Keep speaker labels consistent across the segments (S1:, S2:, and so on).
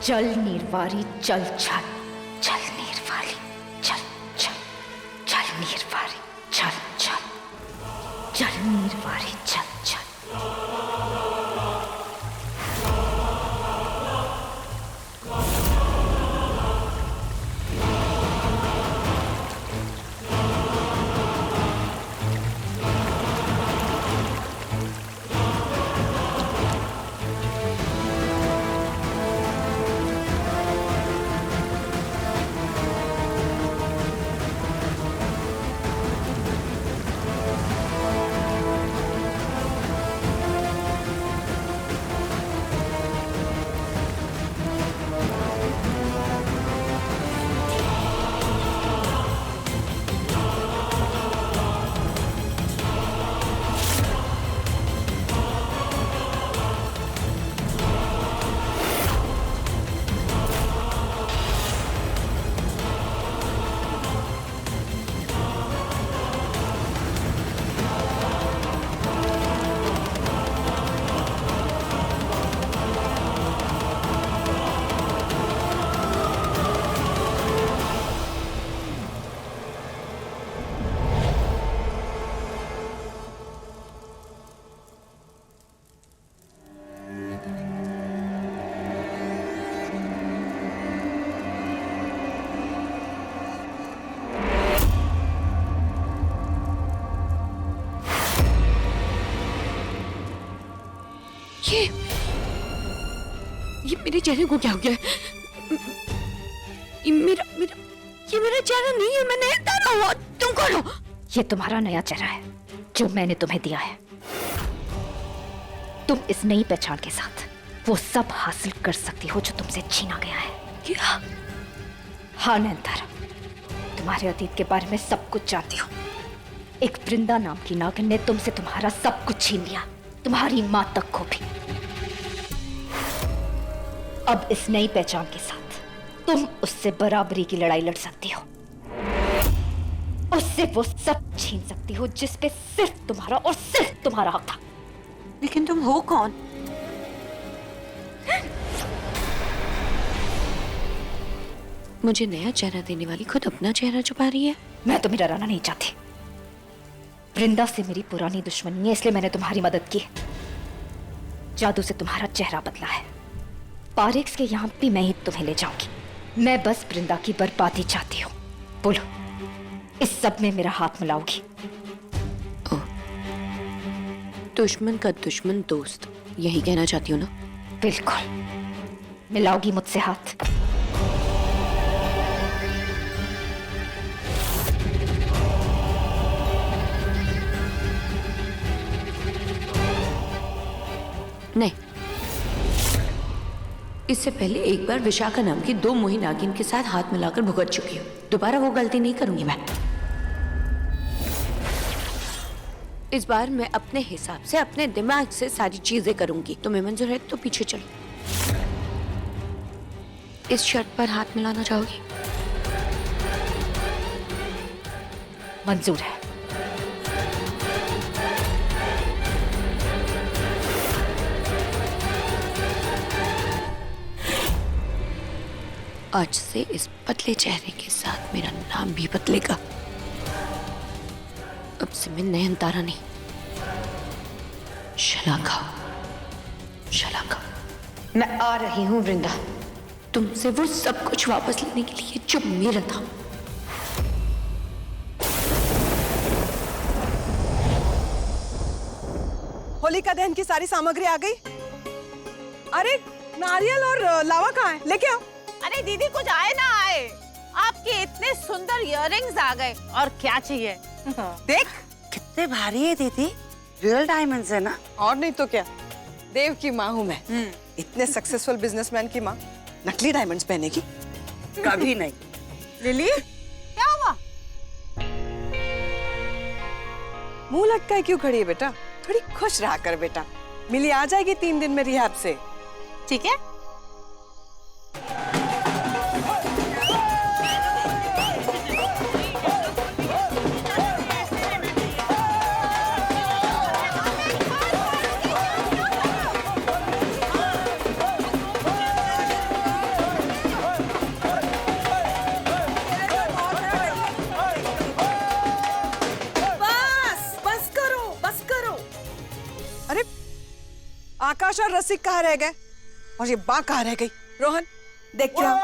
S1: चल नीरवारी चल चल, चल नीरवारी चल चल, चल नीरवारी चल चल, चल नीरवारी चल चल।
S2: ये मेरे चेहरे को क्या हो गया? ये मेरा चेहरा नहीं है, मैं नयनतारा हूँ। तुम कौन हो?
S1: ये तुम्हारा नया चेहरा है जो मैंने तुम्हें दिया है। तुम इस नई पहचान के साथ वो सब हासिल कर सकती हो जो तुमसे छीना गया है।
S2: क्या?
S1: हाँ नयनतारा, तुम्हारे अतीत के बारे में सब कुछ जानती हूँ। एक वृंदा नाम की नागिन ने तुमसे तुम्हारा सब कुछ छीन लिया, तुम्हारी मां तक को भी। अब इस नई पहचान के साथ तुम उससे बराबरी की लड़ाई लड़ सकती हो। उससे वो सब छीन सकती हो जिस पे सिर्फ तुम्हारा और सिर्फ तुम्हारा हक था।
S2: लेकिन तुम हो कौन? मुझे नया चेहरा देने वाली खुद अपना चेहरा छुपा रही है।
S1: मैं तुम्हें डराना नहीं चाहती। वृंदा से मेरी पुरानी दुश्मनी है, इसलिए मैंने तुम्हारी मदद की। जादू से तुम्हारा चेहरा बदला है। पारेक्स के यहाँ भी मैं ही तुम्हें ले जाऊंगी। मैं बस वृंदा की बर्बादी चाहती हूँ। बोलो, इस सब में मेरा हाथ मिलाओगी?
S2: दुश्मन का दुश्मन दोस्त, यही कहना चाहती हूँ ना?
S1: बिल्कुल। मिलाओगी मुझसे हाथ?
S2: नहीं, इससे पहले एक बार विशाखा नाम की 2 मोही नागिन के साथ हाथ मिलाकर भुगत चुकी हूँ। दोबारा वो गलती नहीं करूंगी मैं। इस बार मैं अपने हिसाब से, अपने दिमाग से सारी चीजें करूंगी। तुम्हें मंजूर है तो पीछे चलो। इस शर्त पर हाथ मिलाना चाहोगी?
S1: मंजूर है।
S2: आज से इस पतले चेहरे के साथ मेरा नाम भी बदलेगा। अब से मैं नयनतारा नहीं, शलाका। शलाका।
S3: मैं आ रही हूँ वृंदा।
S2: तुमसे वो सब कुछ वापस लेने के लिए जो मेरा था।
S4: होलिका दहन की सारी सामग्री आ गई। अरे नारियल और लावा कहाँ है? लेके आओ।
S5: अरे दीदी, कुछ आए ना आए, आपके इतने सुंदर इयररिंग्स आ गए। और क्या चाहिए?
S4: देख
S3: कितने भारी है दीदी, रियल डायमंड्स है ना?
S4: और नहीं तो क्या, देव की माँ हूँ मैं। इतने सक्सेसफुल बिजनेसमैन की माँ नकली डायमंड्स पहनेगी?
S3: कभी नहीं।
S4: लिली,
S5: क्या हुआ?
S4: मुंह लटकाए क्यों खड़ी है बेटा? थोड़ी खुश रहा कर बेटा। मिली आ जाएगी 3 दिन में रिहैब से।
S5: ठीक है।
S4: आकाश और रसिक कहाँ रह गए? और ये बा कहाँ रह गई? रोहन, देख के आओ।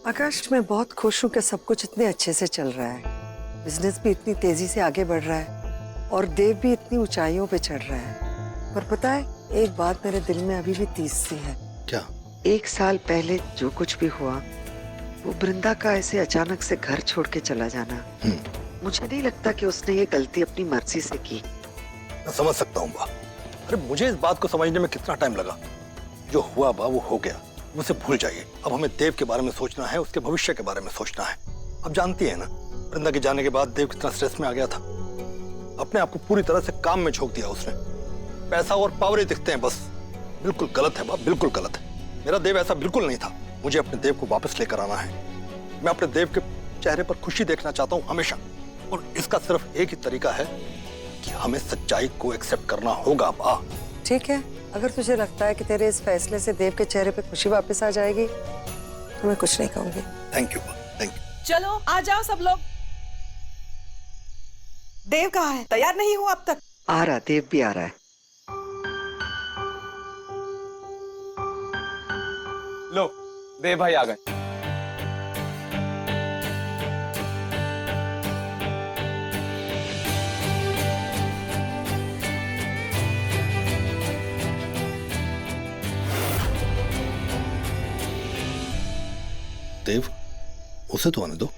S3: आकाश, मैं बहुत खुश हूँ कि सब कुछ इतने अच्छे से चल रहा है। बिजनेस भी इतनी तेजी से आगे बढ़ रहा है और देव भी इतनी ऊंचाइयों पे चढ़ रहा है। पर पता है, एक बात मेरे दिल में अभी भी तीस सी है।
S6: क्या?
S3: 1 साल पहले जो कुछ भी हुआ, वो बृंदा का ऐसे अचानक से घर छोड़ के चला जाना, मुझे नहीं लगता कि उसने ये गलती अपनी मर्जी से की।
S6: मैं समझ सकता हूँ बा। अरे मुझे इस बात को समझने में कितना टाइम लगा। जो हुआ बा वो हो गया, उसे भूल जाइए। अब हमें देव के बारे में सोचना है, उसके भविष्य के बारे में सोचना है। अब जानती है ना, वृंदा के जाने के बाद देव कितना स्ट्रेस में आ गया था। अपने आप को पूरी तरह से काम में झोंक दिया उसने। पैसा और पावर ही दिखते हैं बस। बिल्कुल गलत है बाप, बिल्कुल गलत है। मेरा देव ऐसा बिल्कुल नहीं था। मुझे अपने देव को वापस लेकर आना है। मैं अपने देव के चेहरे पर खुशी देखना चाहता हूँ हमेशा, और इसका सिर्फ एक ही तरीका है कि हमें सच्चाई को एक्सेप्ट करना होगा बा।
S3: ठीक है, अगर तुझे लगता है कि तेरे इस फैसले से देव के चेहरे पे खुशी वापस आ जाएगी तो मैं कुछ नहीं कहूंगी।
S6: थैंक यू बा, थैंक यू।
S4: चलो आ जाओ सब लोग। देव कहाँ है? तैयार नहीं हुआ अब तक?
S3: आ रहा, देव भी आ रहा है।
S7: लो, देव भाई आ गए।
S6: देव, उसे तो आने दो।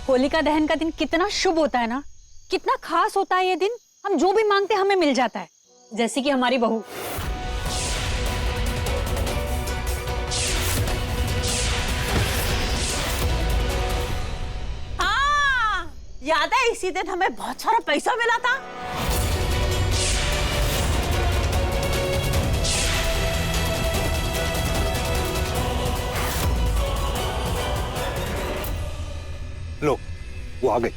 S8: होलिका दहन का दिन कितना शुभ होता है ना, कितना खास होता है ये दिन। हम जो भी मांगते हैं हमें मिल जाता है, जैसे कि हमारी बहू।
S5: हाँ, याद है इसी दिन हमें बहुत सारा पैसा मिला था।
S6: लो, वो आ गई।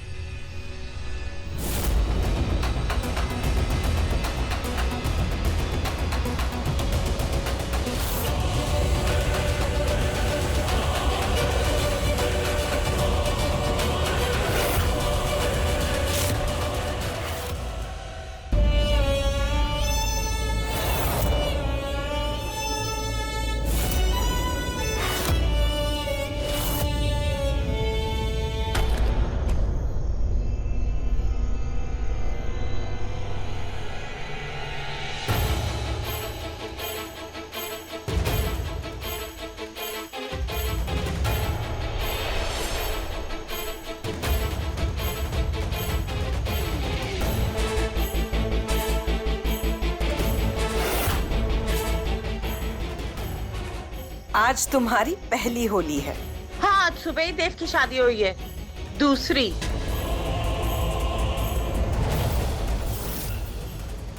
S4: आज तुम्हारी पहली होली है।
S5: हाँ, आज सुबह ही देव की शादी हुई है। दूसरी।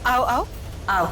S4: आओ आओ आओ।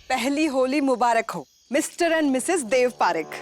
S4: पहली होली मुबारक हो Mr and Mrs Dev Parekh.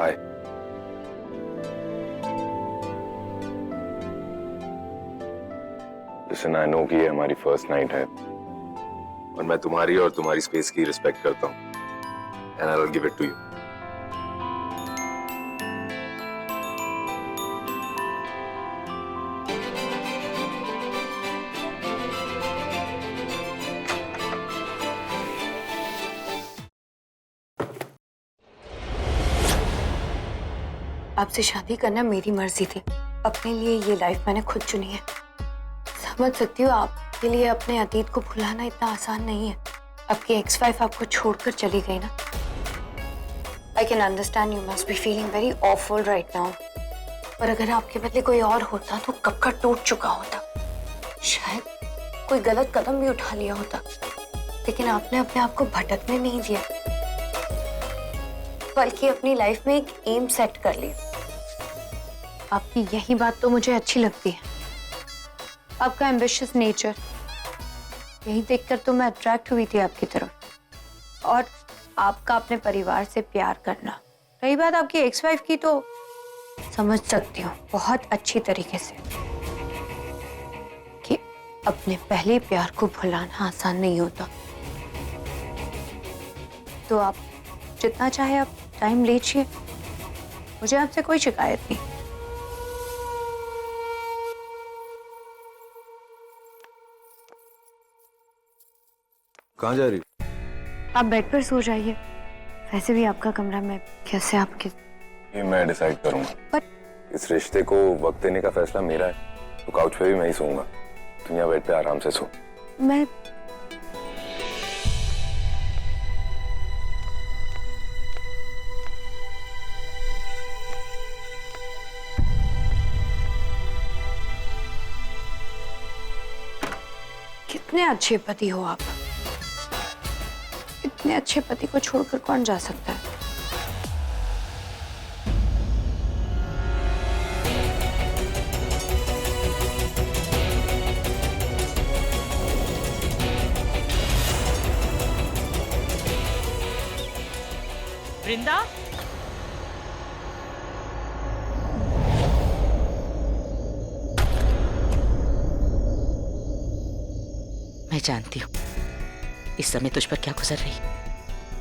S7: Hi. Listen, I know कि ये हमारी फर्स्ट नाइट है और मैं तुम्हारी और तुम्हारी स्पेस की रिस्पेक्ट करता हूँ and I will give it to you.
S2: आपसे शादी करना मेरी मर्जी थी। अपने लिए ये लाइफ मैंने खुद चुनी है। समझ सकती हूँ आपके लिए अपने अतीत को भुलाना इतना आसान नहीं है। आपकी एक्स वाइफ आपको छोड़कर चली गई ना। I can understand you must be feeling very awful right now. पर अगर आपके बदले कोई और होता तो कब का टूट चुका होता। शायद कोई गलत कदम भी उठा लिया होता, लेकिन आपने अपने आप को भटकने नहीं दिया, बल्कि अपनी लाइफ में एक एम सेट कर लिया। आपकी यही बात तो मुझे अच्छी लगती है, आपका एम्बिशियस नेचर। यही देखकर तो मैं अट्रैक्ट हुई थी आपकी तरफ। और आपका अपने परिवार से प्यार करना। रही बात आपकी एक्स वाइफ की, तो समझ सकती हूँ बहुत अच्छी तरीके से कि अपने पहले प्यार को भुलाना आसान नहीं होता। तो आप जितना चाहे आप टाइम लीजिए, मुझे आपसे कोई शिकायत नहीं।
S7: कहाँ जा रही हो?
S2: आप बेड पर सो जाइए। वैसे भी आपका कमरा में कैसे आपके।
S7: ये मैं डिसाइड करूंगा।
S2: पर
S7: इस रिश्ते को वक्त देने का फैसला मेरा है, तो काउच पे भी मैं ही सोऊंगा। तुम यहाँ बेड पे आराम से सो।
S2: मैं कितने अच्छे पति हो आप। इतने अच्छे पति को छोड़कर कौन जा सकता है।
S5: वृंदा, मैं जानती हूँ इस समय तुझ पर क्या गुजर रही।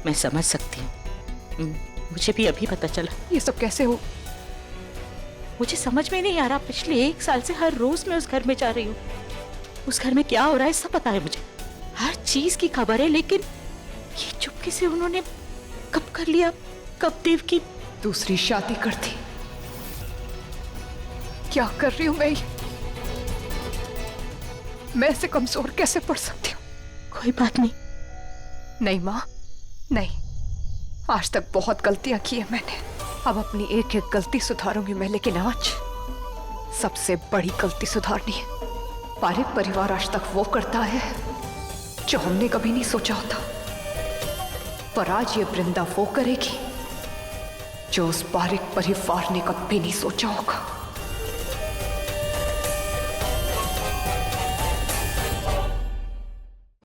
S5: मैं समझ सकती हूँ। मुझे भी अभी पता चला।
S4: ये सब कैसे हो?
S5: मुझे समझ में नहीं आ रहा। पिछले 1 साल से हर रोज मैं उस घर में जा रही हूँ। उस घर में क्या हो रहा है सब पता है मुझे, हर चीज की खबर है। लेकिन ये चुपके से उन्होंने कब कर लिया, कब देव की
S4: दूसरी शादी कर दी। क्या कर रही हूं मैं ऐसे कमजोर कैसे पड़ सकती हूँ?
S5: कोई बात नहीं।
S4: नहीं माँ, नहीं। आज तक बहुत गलतियां की है मैंने। अब अपनी एक एक गलती सुधारूंगी मैं, लेकिन आज सबसे बड़ी गलती सुधारनी है। पारिक परिवार आज तक वो करता है जो हमने कभी नहीं सोचा होता, पर आज ये वृंदा वो करेगी जो उस पारिक परिवार ने कभी नहीं सोचा होगा।